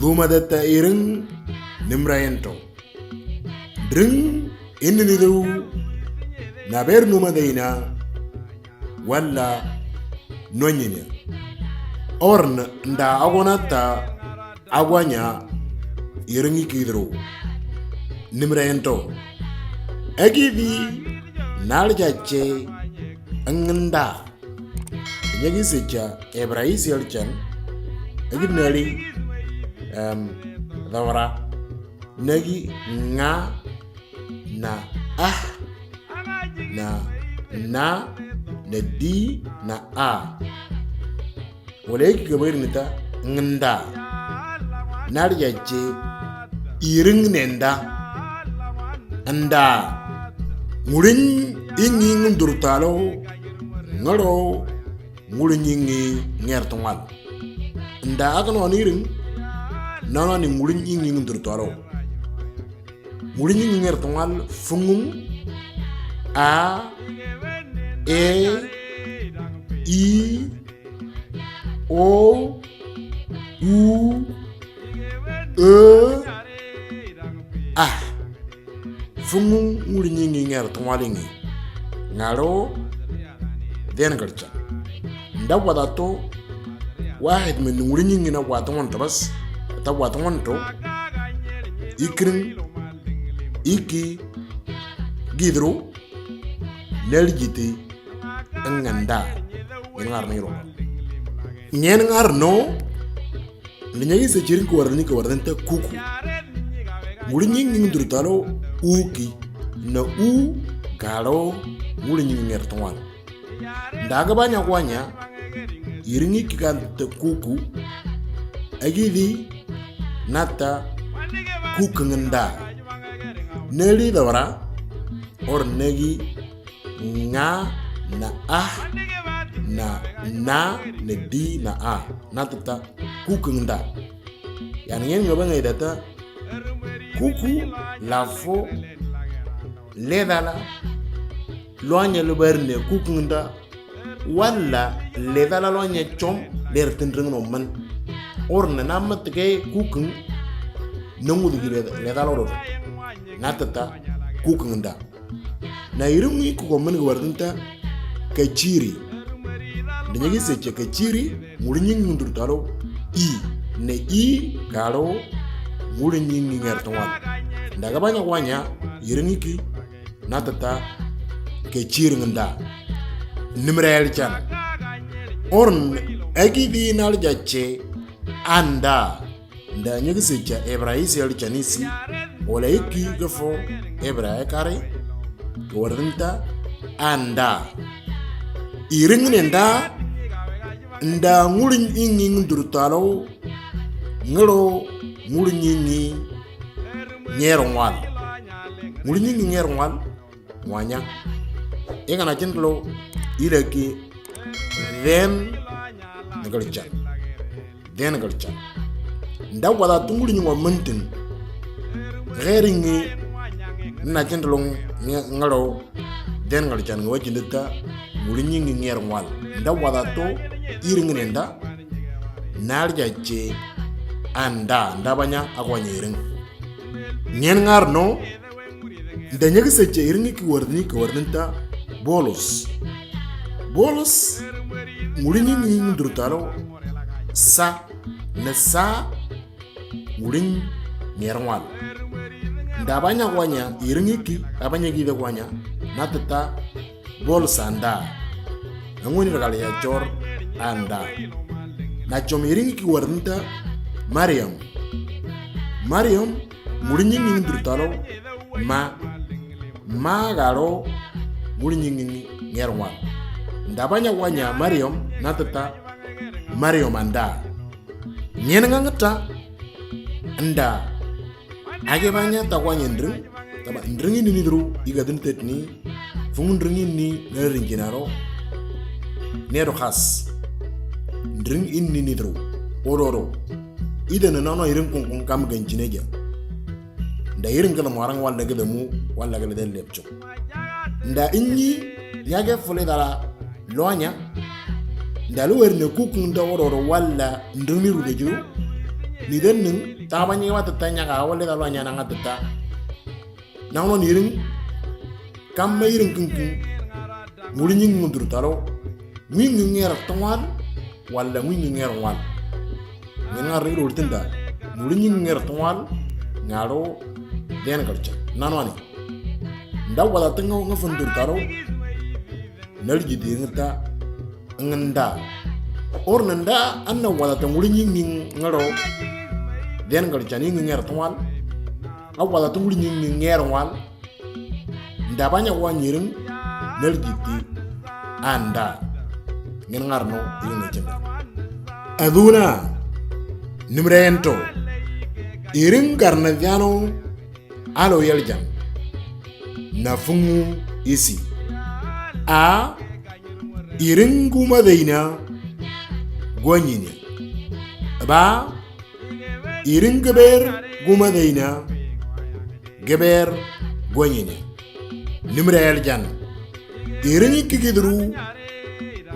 Gumadatta iring nimrayento. Dring innidu naber numadaina walla nonyine. Orn nda agonata agwanya iringi kidro nimrayento. Agivi naljache anganda. Nyagi secha Ebraisi alchan agib nali dawara nagi nga na na di na a wala yake gabar nita nganda narjace iring nenda anda murin ingi ndurtalo ngaro murin ingi ngertongal nda akano niring nana ni murin ingi ndurtalo murin ingi ngertongal fungum a e i o u e a fungum murin ingi ngertongalingi ngaro den garcha nda wadato واحد من وريني هنا واتمون بس تواتمون تو يكرن يكي جدرو نلجيتي انغندا ينغار نيرو نينغار نو نيجي سجيرين كوردن تا كوكو وريني ندير تالو اوكي na u galo وريني نيرتوان ndaga banya kwanya iringi kikante kuku agidi nata kuku ngenda neli dawara or negi nga na na di na a nata kuku ngenda yani yen ngaba ngai data kuku lafo ledala loanya luberne kuku ngenda walla ledala loanya chom der tendring no man orna namat ke kukung nangudu gire ledala ro natata kukung nda na irungi ku ko man gwardanta kachiri ndanyagi seche kachiri murinyi ngundur taro i ne i garo murinyi ngertwan ndaga banya wanya irungi ki natata kachiri nda nimrel chan orn agidi naljache anda nda nyigi secha Ebraisi alchanisi wala iki gafo Ebra kare gwarnta anda iring nda ngulin ingi ndurtalo ngalo ngulin ingi nyerongwal ngulin ingi nyerongwal wanya engana chendlo ilaki then nagarcha nda wada tunguli nywa mentin geringi na chendlong ngalo then nagarcha ngwa chinda mulinyi nger ngwal nda wada to iring nenda narja che anda ndabanya akwanya iring nyen ngar no nda nyagi seche iring ki wardinta bolos mulinyi ndurtalo sa na sa mulin ngerwal ndabanya kwanya iringiki abanya gide kwanya natata bolos anda ngoni regali ya chor anda na chom iringiki wardinta Mariam mulinyi ndurtalo ma garo mulinyi ngerwal ndabanya wanya Mariam natata Mariam anda nyenga ngata anda age banya takwanya ndring ni nidru igadin tetni fungun ndring ni neringinaro nero khas ndring inni nidru ororo idana nano irin kun kam ganjineja nda irin kala marang walla gede mu walla gede del lepcho nda inni yage fule dala loanya ndalu werne kukun da wororo walla ndruni rudeju ni den ning ta banyi wa tata nya ga wale da lo nya na tata na no ni ring kam ma yiring kin muri nying mundur taro mi ngnger tawal wala mi ngnger wal ni na ri ro tinda muri nying ngnger tawal ngaro den garcha nanwani ndaw wala tango nga fundur taro nalji di ngata nganda or nanda anna wala tanguli nying ngaro den garcha ni ngnger tawal awala tanguli nying ngnger wal ndabanya wanyirin nalji di anda ngin ngarno ini ngecenda aduna nimrento iring karna jano alo yeljan na fungu isi a iring guma deina gwanyini ba iring geber guma deina geber gwanyini nimra yeljan iring kikidru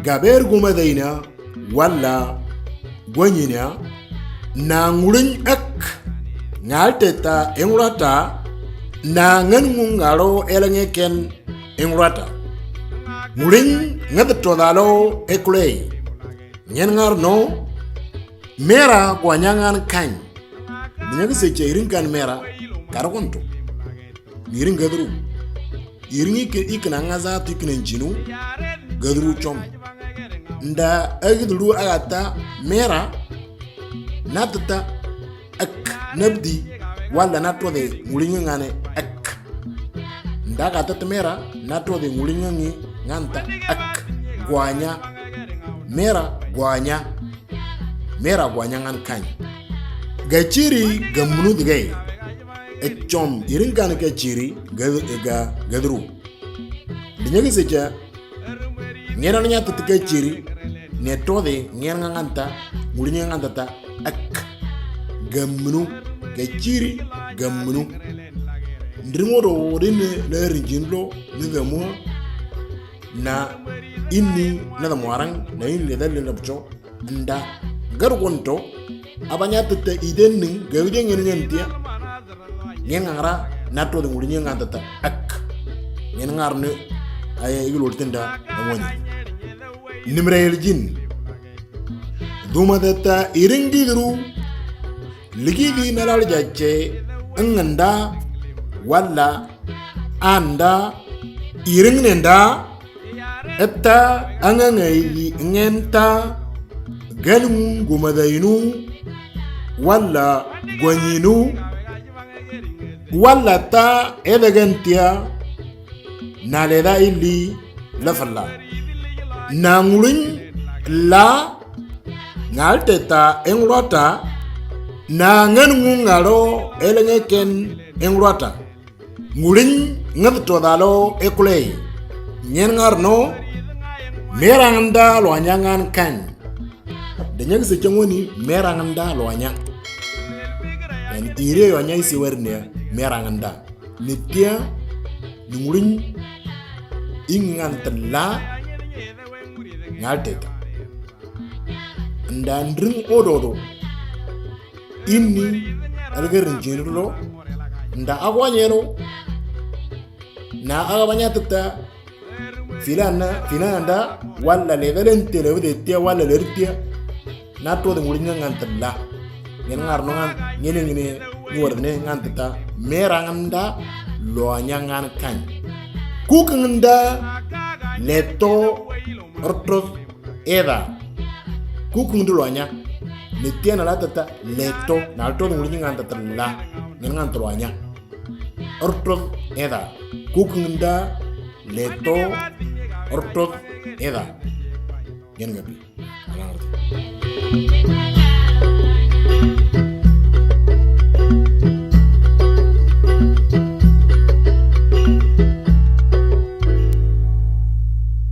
gaber guma deina walla gwanyina na ngurin ek ngalteta engurata na ngan ngaro elenge ken engurata ngurin ngadto dalo ekule nyen ngar no mera kwanyangan kan dinyaga seche irin kan mera karakonto irin gadru irin ikna ngaza tikna jinu gadru chom nda agidru agata mera natata ak nabdi wala natode ngulinga ngane ak ndaga tata mera natode ngulinga ngi nganta ak gwanya mera gwanya ngan kan gachiri gamunu dgay echom irin kan gachiri gadru dinyaga seja ngena nya tata gachiri netode ngena nganta ngulinga nganta ta ak gamunu gachiri gamunu ndrimoro rene na rinjinlo ni gamu na inni na da moarang na inni dalle na bcho nda gargonto abanya tete idenning gawje ngenentia ngengara nato de ngulinga nganta ak ngengarne ay iglo tinda amoni nimrayel jin duma data iringidru ligidi nalal jace nganda walla anda iringnenda etta angangai ngenta galum gumadainu walla gwanyinu walla ta edagantia naleda illi lafalla nangulin la ngalteta englota na ngan ngaro elenge ken englota ngulin ngadto dalo ekule nyen ngarno meranganda lo anyangan kan denyag se changoni meranganda lo anya en ire yo anya isi werne meranganda nitia ngulin ingantla ngalteta ndandring ododo inni algarin jinro nda agwanyero na agabanya tata filanda walla levelente lewdetia walla lertia na to de ngulinga ngantalla ngen ngarno ngan ngene ni wordne ngantata meranganda lo anyangan kan kukngda leto orto eda kukngdu lo anya nitia na latata leto na to de ngulinga ngantata la ngen ngantro anya orto eda kukngda leto orto eda ngen gabi ala